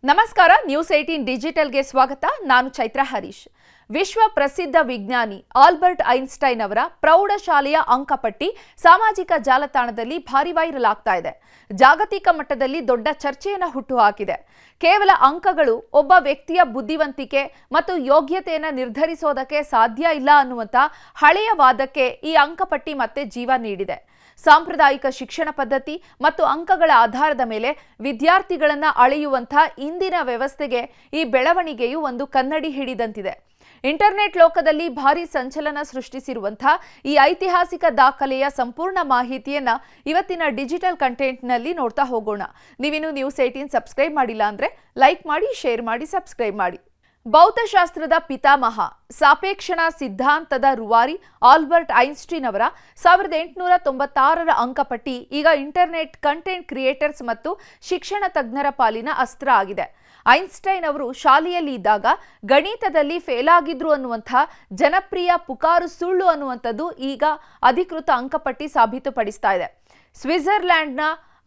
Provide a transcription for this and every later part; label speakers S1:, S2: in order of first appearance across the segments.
S1: ನಮಸ್ಕಾರ ನ್ಯೂಸ್ 18 ಡಿಜಿಟಲ್ಗೆ ಸ್ವಾಗತ. ನಾನು ಚೈತ್ರ ಹರೀಶ್. ವಿಶ್ವ ಪ್ರಸಿದ್ಧ ವಿಜ್ಞಾನಿ ಆಲ್ಬರ್ಟ್ ಐನ್ಸ್ಟೈನ್ ಅವರ ಪ್ರೌಢಶಾಲೆಯ ಅಂಕಪಟ್ಟಿ ಸಾಮಾಜಿಕ ಜಾಲತಾಣದಲ್ಲಿ ಭಾರಿ ವೈರಲ್ ಆಗ್ತಾ ಇದೆ. ಜಾಗತಿಕ ಮಟ್ಟದಲ್ಲಿ ದೊಡ್ಡ ಚರ್ಚೆಯನ್ನು ಹುಟ್ಟುಹಾಕಿದೆ. ಕೇವಲ ಅಂಕಗಳು ಒಬ್ಬ ವ್ಯಕ್ತಿಯ ಬುದ್ಧಿವಂತಿಕೆ ಮತ್ತು ಯೋಗ್ಯತೆಯನ್ನು ನಿರ್ಧರಿಸೋದಕ್ಕೆ ಸಾಧ್ಯ ಇಲ್ಲ ಅನ್ನುವಂತ ಹಳೆಯ ವಾದಕ್ಕೆ ಈ ಅಂಕಪಟ್ಟಿ ಮತ್ತೆ ಜೀವ ನೀಡಿದೆ. ಸಾಂಪ್ರದಾಯಿಕ ಶಿಕ್ಷಣ ಪದ್ಧತಿ ಮತ್ತು ಅಂಕಗಳ ಆಧಾರದ ಮೇಲೆ ವಿದ್ಯಾರ್ಥಿಗಳನ್ನ ಅಳೆಯುವಂಥ ಇಂದಿನ ವ್ಯವಸ್ಥೆಗೆ ಈ ಬೆಳವಣಿಗೆಯು ಒಂದು ಕನ್ನಡಿ ಹಿಡಿದಂತಿದೆ. ಇಂಟರ್ನೆಟ್ ಲೋಕದಲ್ಲಿ ಭಾರಿ ಸಂಚಲನ ಸೃಷ್ಟಿಸಿರುವಂತಹ ಈ ಐತಿಹಾಸಿಕ ದಾಖಲೆಯ ಸಂಪೂರ್ಣ ಮಾಹಿತಿಯನ್ನ ಇವತ್ತಿನ ಡಿಜಿಟಲ್ ಕಂಟೆಂಟ್ನಲ್ಲಿ ನೋಡ್ತಾ ಹೋಗೋಣ. ನೀವಿನ್ನು ನ್ಯೂಸ್ 18 ಸಬ್ಸ್ಕ್ರೈಬ್ ಮಾಡಿಲ್ಲ ಅಂದ್ರೆ ಲೈಕ್ ಮಾಡಿ, ಶೇರ್ ಮಾಡಿ, ಸಬ್ಸ್ಕ್ರೈಬ್ ಮಾಡಿ. ಭೌತಶಾಸ್ತ್ರದ ಪಿತಾಮಹ, ಸಾಪೇಕ್ಷಣ ಸಿದ್ಧಾಂತದ ರೂವಾರಿ ಆಲ್ಬರ್ಟ್ ಐನ್ಸ್ಟೀನ್ ಅವರ 1896ರ ಅಂಕಪಟ್ಟಿ ಈಗ ಇಂಟರ್ನೆಟ್ ಕಂಟೆಂಟ್ ಕ್ರಿಯೇಟರ್ಸ್ ಮತ್ತು ಶಿಕ್ಷಣ ತಜ್ಞರ ಪಾಲಿನ ಅಸ್ತ್ರ ಆಗಿದೆ. ಐನ್ಸ್ಟೈನ್ ಅವರು ಶಾಲೆಯಲ್ಲಿ ಇದ್ದಾಗ ಗಣಿತದಲ್ಲಿ ಫೇಲ್ ಆಗಿದ್ರು ಅನ್ನುವಂಥ ಜನಪ್ರಿಯ ಪುಕಾರು ಸುಳ್ಳು ಅನ್ನುವಂಥದ್ದು ಈಗ ಅಧಿಕೃತ ಅಂಕಪಟ್ಟಿ ಸಾಬೀತುಪಡಿಸ್ತಾ ಇದೆ. ಸ್ವಿಟ್ಜರ್ಲ್ಯಾಂಡ್ನ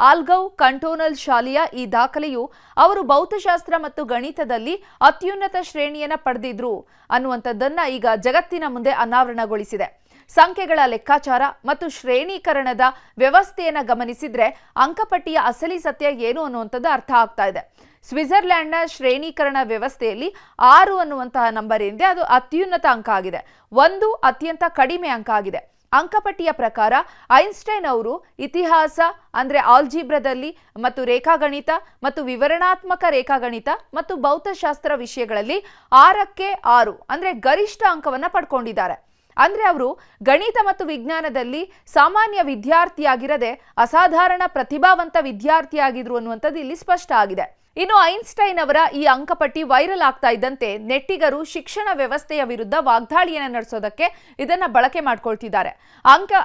S1: ಆಲ್ಗೌ ಕಂಟೋನಲ್ ಶಾಲೆಯ ಈ ದಾಖಲೆಯು ಅವರು ಭೌತಶಾಸ್ತ್ರ ಮತ್ತು ಗಣಿತದಲ್ಲಿ ಅತ್ಯುನ್ನತ ಶ್ರೇಣಿಯನ್ನು ಪಡೆದಿದ್ರು ಅನ್ನುವಂಥದ್ದನ್ನ ಈಗ ಜಗತ್ತಿನ ಮುಂದೆ ಅನಾವರಣಗೊಳಿಸಿದೆ. ಸಂಖ್ಯೆಗಳ ಲೆಕ್ಕಾಚಾರ ಮತ್ತು ಶ್ರೇಣೀಕರಣದ ವ್ಯವಸ್ಥೆಯನ್ನು ಗಮನಿಸಿದ್ರೆ ಅಂಕಪಟ್ಟಿಯ ಅಸಲಿ ಸತ್ಯ ಏನು ಅನ್ನುವಂಥದ್ದು ಅರ್ಥ ಆಗ್ತಾ ಇದೆ. ಸ್ವಿಟ್ಜರ್ಲ್ಯಾಂಡ್ನ ಶ್ರೇಣೀಕರಣ ವ್ಯವಸ್ಥೆಯಲ್ಲಿ 6 ಅನ್ನುವಂತಹ ನಂಬರ್ ಏನಿದೆ ಅದು ಅತ್ಯುನ್ನತ ಅಂಕ ಆಗಿದೆ, 1 ಅತ್ಯಂತ ಕಡಿಮೆ ಅಂಕ ಆಗಿದೆ. ಅಂಕಪಟ್ಟಿಯ ಪ್ರಕಾರ ಐನ್ಸ್ಟೈನ್ ಅವರು ಇತಿಹಾಸ ಅಂದ್ರೆ ಆಲ್ಜಿಬ್ರಾದಲ್ಲಿ ಮತ್ತು ರೇಖಾಗಣಿತ ಮತ್ತು ವಿವರಣಾತ್ಮಕ ರೇಖಾಗಣಿತ ಮತ್ತು ಭೌತಶಾಸ್ತ್ರ ವಿಷಯಗಳಲ್ಲಿ 6ಕ್ಕೆ 6 ಅಂದ್ರೆ ಗರಿಷ್ಠ ಅಂಕವನ್ನ ಪಡ್ಕೊಂಡಿದ್ದಾರೆ. ಅಂದ್ರೆ ಅವರು ಗಣಿತ ಮತ್ತು ವಿಜ್ಞಾನದಲ್ಲಿ ಸಾಮಾನ್ಯ ವಿದ್ಯಾರ್ಥಿಯಾಗಿರದೆ ಅಸಾಧಾರಣ ಪ್ರತಿಭಾವಂತ ವಿದ್ಯಾರ್ಥಿಯಾಗಿದ್ರು ಅನ್ನುವಂಥದ್ದು ಇಲ್ಲಿ ಸ್ಪಷ್ಟ ಆಗಿದೆ. ಇನ್ನು ಐನ್ಸ್ಟೈನ್ ಅವರ ಈ ಅಂಕಪಟ್ಟಿ ವೈರಲ್ ಆಗ್ತಾ ಇದ್ದಂತೆ ನೆಟ್ಟಿಗರು ಶಿಕ್ಷಣ ವ್ಯವಸ್ಥೆಯ ವಿರುದ್ಧ ವಾಗ್ದಾಳಿಯನ್ನು ನಡೆಸೋದಕ್ಕೆ ಇದನ್ನ ಬಳಕೆ ಮಾಡ್ಕೊಳ್ತಿದ್ದಾರೆ.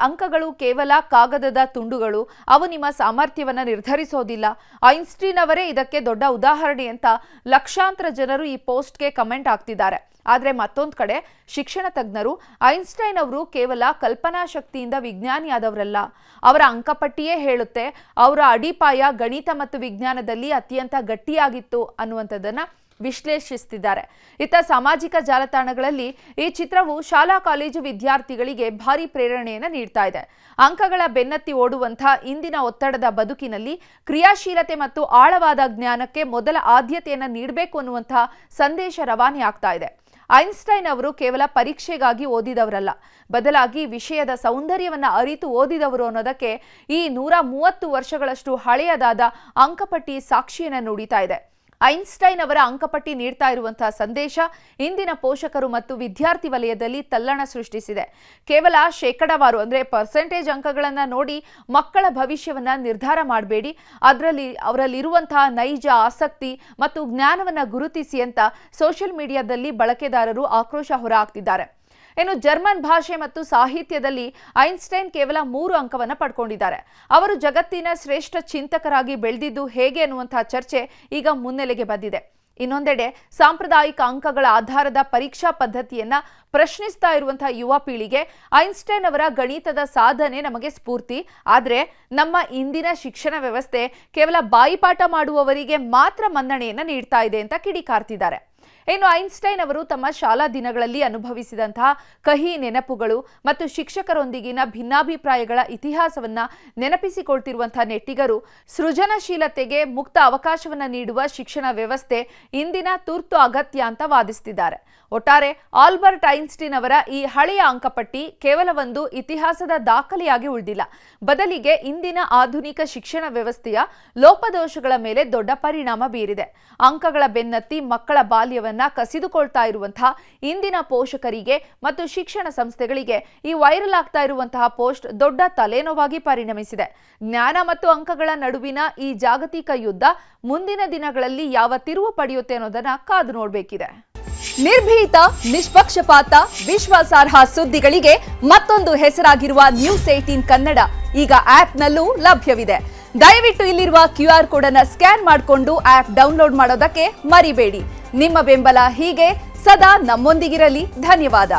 S1: ಅಂಕಗಳು ಕೇವಲ ಕಾಗದದ ತುಂಡುಗಳು, ಅವು ನಿಮ್ಮ ಸಾಮರ್ಥ್ಯವನ್ನು ನಿರ್ಧರಿಸೋದಿಲ್ಲ. ಐನ್ಸ್ಟೀನ್ ಅವರೇ ಇದಕ್ಕೆ ದೊಡ್ಡ ಉದಾಹರಣೆ ಅಂತ ಲಕ್ಷಾಂತರ ಜನರು ಈ ಪೋಸ್ಟ್ಗೆ ಕಮೆಂಟ್ ಆಗ್ತಿದ್ದಾರೆ. ಆದರೆ ಮತ್ತೊಂದು ಕಡೆ ಶಿಕ್ಷಣ ತಜ್ಞರು ಐನ್ಸ್ಟೈನ್ ಅವರು ಕೇವಲ ಕಲ್ಪನಾ ಶಕ್ತಿಯಿಂದ ವಿಜ್ಞಾನಿಯಾದವರಲ್ಲ, ಅವರ ಅಂಕಪಟ್ಟಿಯೇ ಹೇಳುತ್ತೆ ಅವರ ಅಡಿಪಾಯ ಗಣಿತ ಮತ್ತು ವಿಜ್ಞಾನದಲ್ಲಿ ಅತ್ಯಂತ ಗಟ್ಟಿಯಾಗಿತ್ತು ಅನ್ನುವಂಥದ್ದನ್ನ ವಿಶ್ಲೇಷಿಸುತ್ತಿದ್ದಾರೆ. ಇತ್ತ ಸಾಮಾಜಿಕ ಜಾಲತಾಣಗಳಲ್ಲಿ ಈ ಚಿತ್ರವು ಶಾಲಾ ಕಾಲೇಜು ವಿದ್ಯಾರ್ಥಿಗಳಿಗೆ ಭಾರಿ ಪ್ರೇರಣೆಯನ್ನು ನೀಡ್ತಾ ಇದೆ. ಅಂಕಗಳ ಬೆನ್ನತ್ತಿ ಓಡುವಂತಹ ಇಂದಿನ ಒತ್ತಡದ ಬದುಕಿನಲ್ಲಿ ಕ್ರಿಯಾಶೀಲತೆ ಮತ್ತು ಆಳವಾದ ಜ್ಞಾನಕ್ಕೆ ಮೊದಲ ಆದ್ಯತೆಯನ್ನು ನೀಡಬೇಕು ಅನ್ನುವಂತಹ ಸಂದೇಶ ರವಾನೆ ಆಗ್ತಾ ಇದೆ. ಐನ್ಸ್ಟೈನ್ ಅವರು ಕೇವಲ ಪರೀಕ್ಷೆಗಾಗಿ ಓದಿದವರಲ್ಲ, ಬದಲಾಗಿ ವಿಷಯದ ಸೌಂದರ್ಯವನ್ನು ಅರಿತು ಓದಿದವರು ಅನ್ನೋದಕ್ಕೆ ಈ 130 ವರ್ಷಗಳಷ್ಟು ಹಳೆಯದಾದ ಅಂಕಪಟ್ಟಿ ಸಾಕ್ಷಿಯನ್ನು ನುಡಿತಾ ಇದೆ. ಐನ್ಸ್ಟೈನ್ ಅವರ ಅಂಕಪಟ್ಟಿ ನೀಡ್ತಾ ಇರುವಂತಹ ಸಂದೇಶ ಇಂದಿನ ಪೋಷಕರು ಮತ್ತು ವಿದ್ಯಾರ್ಥಿ ವಲಯದಲ್ಲಿ ತಲ್ಲಣ ಸೃಷ್ಟಿಸಿದೆ. ಕೇವಲ ಶೇಕಡಾವಾರು ಅಂದ್ರೆ ಪರ್ಸೆಂಟೇಜ್ ಅಂಕಗಳನ್ನು ನೋಡಿ ಮಕ್ಕಳ ಭವಿಷ್ಯವನ್ನ ನಿರ್ಧಾರ ಮಾಡಬೇಡಿ, ಅವರಲ್ಲಿರುವಂತಹ ನೈಜ ಆಸಕ್ತಿ ಮತ್ತು ಜ್ಞಾನವನ್ನ ಗುರುತಿಸಿ ಅಂತ ಸೋಷಿಯಲ್ ಮೀಡಿಯಾದಲ್ಲಿ ಬಳಕೆದಾರರು ಆಕ್ರೋಶ ಹೊರಹಾಕ್ತಿದ್ದಾರೆ. ಇನ್ನು ಜರ್ಮನ್ ಭಾಷೆ ಮತ್ತು ಸಾಹಿತ್ಯದಲ್ಲಿ ಐನ್ಸ್ಟೈನ್ ಕೇವಲ 3 ಅಂಕವನ್ನು ಪಡ್ಕೊಂಡಿದ್ದಾರೆ. ಅವರು ಜಗತ್ತಿನ ಶ್ರೇಷ್ಠ ಚಿಂತಕರಾಗಿ ಬೆಳೆದಿದ್ದು ಹೇಗೆ ಅನ್ನುವಂತಹ ಚರ್ಚೆ ಈಗ ಮುನ್ನೆಲೆಗೆ ಬಂದಿದೆ. ಇನ್ನೊಂದೆಡೆ ಸಾಂಪ್ರದಾಯಿಕ ಅಂಕಗಳ ಆಧಾರದ ಪರೀಕ್ಷಾ ಪದ್ಧತಿಯನ್ನ ಪ್ರಶ್ನಿಸ್ತಾ ಇರುವಂತಹ ಯುವ ಪೀಳಿಗೆ ಐನ್ಸ್ಟೈನ್ ಅವರ ಗಣಿತದ ಸಾಧನೆ ನಮಗೆ ಸ್ಫೂರ್ತಿ, ಆದರೆ ನಮ್ಮ ಇಂದಿನ ಶಿಕ್ಷಣ ವ್ಯವಸ್ಥೆ ಕೇವಲ ಬಾಯಿಪಾಠ ಮಾಡುವವರಿಗೆ ಮಾತ್ರ ಮನ್ನಣೆಯನ್ನು ನೀಡ್ತಾ ಇದೆ ಅಂತ ಕಿಡಿಕಾರ್ತಿದ್ದಾರೆ. ಇನ್ನು ಐನ್ಸ್ಟೈನ್ ಅವರು ತಮ್ಮ ಶಾಲಾ ದಿನಗಳಲ್ಲಿ ಅನುಭವಿಸಿದಂತಹ ಕಹಿ ನೆನಪುಗಳು ಮತ್ತು ಶಿಕ್ಷಕರೊಂದಿಗಿನ ಭಿನ್ನಾಭಿಪ್ರಾಯಗಳ ಇತಿಹಾಸವನ್ನ ನೆನಪಿಸಿಕೊಳ್ತಿರುವಂತಹ ನೆಟ್ಟಿಗರು ಸೃಜನಶೀಲತೆಗೆ ಮುಕ್ತ ಅವಕಾಶವನ್ನ ನೀಡುವ ಶಿಕ್ಷಣ ವ್ಯವಸ್ಥೆ ಇಂದಿನ ತುರ್ತು ಅಗತ್ಯ ಅಂತ ವಾದಿಸುತ್ತಿದ್ದಾರೆ. ಒಟ್ಟಾರೆ ಆಲ್ಬರ್ಟ್ ಐನ್ಸ್ಟೀನ್ ಅವರ ಈ ಹಳೆಯ ಅಂಕಪಟ್ಟಿ ಕೇವಲ ಒಂದು ಇತಿಹಾಸದ ದಾಖಲೆಯಾಗಿ ಉಳಿದಿಲ್ಲ, ಬದಲಿಗೆ ಇಂದಿನ ಆಧುನಿಕ ಶಿಕ್ಷಣ ವ್ಯವಸ್ಥೆಯ ಲೋಪದೋಷಗಳ ಮೇಲೆ ದೊಡ್ಡ ಪರಿಣಾಮ ಬೀರಿದೆ. ಅಂಕಗಳ ಬೆನ್ನತ್ತಿ ಮಕ್ಕಳ ಬಾಲ್ಯವನ್ನ ಕಸಿದುಕೊಳ್ತಾ ಇರುವಂತಹ ಇಂದಿನ ಪೋಷಕರಿಗೆ ಮತ್ತು ಶಿಕ್ಷಣ ಸಂಸ್ಥೆಗಳಿಗೆ ಈ ವೈರಲ್ ಆಗ್ತಾ ಇರುವಂತಹ ಪೋಸ್ಟ್ ದೊಡ್ಡ ತಲೆನೋವಾಗಿ ಪರಿಣಮಿಸಿದೆ. ಜ್ಞಾನ ಮತ್ತು ಅಂಕಗಳ ನಡುವಿನ ಈ ಜಾಗತಿಕ ಯುದ್ಧ ಮುಂದಿನ ದಿನಗಳಲ್ಲಿ ಯಾವ ತಿರುವು ಪಡೆಯುತ್ತೆ ಅನ್ನೋದನ್ನ ಕಾದು ನೋಡಬೇಕಿದೆ.
S2: ನಿರ್ಭೀತ, ನಿಷ್ಪಕ್ಷಪಾತ, ವಿಶ್ವಾಸಾರ್ಹ ಸುದ್ದಿಗಳಿಗೆ ಮತ್ತೊಂದು ಹೆಸರಾಗಿರುವ ನ್ಯೂಸ್ 18 ಕನ್ನಡ ಈಗ ಆಪ್ನಲ್ಲೂ ಲಭ್ಯವಿದೆ. ದಯವಿಟ್ಟು ಇಲ್ಲಿರುವ QR ಕೋಡ್ ಅನ್ನು ಸ್ಕ್ಯಾನ್ ಮಾಡಿಕೊಂಡು ಆಪ್ ಡೌನ್ಲೋಡ್ ಮಾಡೋದಕ್ಕೆ ಮರಿಬೇಡಿ. ನಿಮ್ಮ ಬೆಂಬಲ ಹೀಗೆ ಸದಾ ನಮ್ಮೊಂದಿಗಿರಲಿ. ಧನ್ಯವಾದ.